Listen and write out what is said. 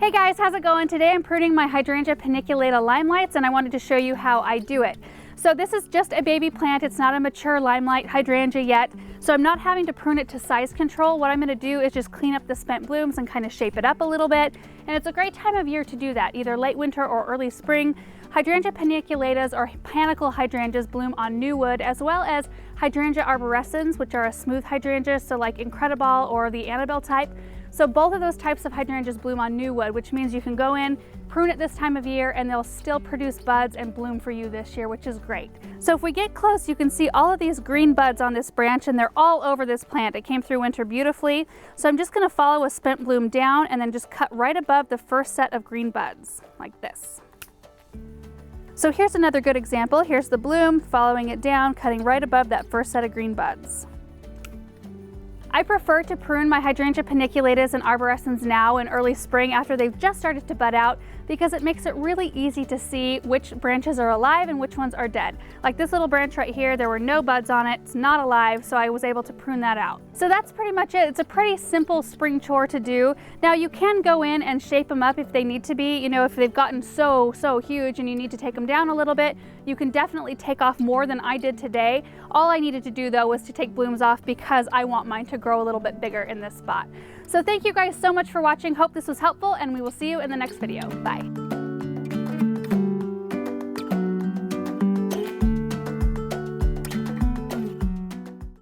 Hey guys, how's it going? Today I'm pruning my Hydrangea paniculata limelights and I wanted to show you how I do it. So this is just a baby plant. It's not a mature limelight hydrangea yet. So I'm not having to prune it to size control. What I'm going to do is just clean up the spent blooms and kind of shape it up a little bit. And it's a great time of year to do that, either late winter or early spring. Hydrangea paniculatas or Panicle hydrangeas bloom on new wood, as well as Hydrangea arborescens, which are a smooth hydrangea, so like Incredible or the Annabelle type. So both of those types of hydrangeas bloom on new wood, which means you can go in, prune it this time of year, and they'll still produce buds and bloom for you this year, which is great. So if we get close, you can see all of these green buds on this branch, and they're all over this plant. It came through winter beautifully. So I'm just gonna follow a spent bloom down and then just cut right above the first set of green buds, like this. So here's another good example. Here's the bloom, following it down, cutting right above that first set of green buds. I prefer to prune my Hydrangea paniculatas and arborescens now in early spring after they've just started to bud out, because it makes it really easy to see which branches are alive and which ones are dead. Like this little branch right here, there were no buds on it, it's not alive, so I was able to prune that out. So that's pretty much it. It's a pretty simple spring chore to do. Now you can go in and shape them up if they need to be. You know, if they've gotten so huge and you need to take them down a little bit, you can definitely take off more than I did today. All I needed to do though was to take blooms off because I want mine to grow a little bit bigger in this spot. So thank you guys so much for watching. Hope this was helpful, and we will see you in the next video. Bye.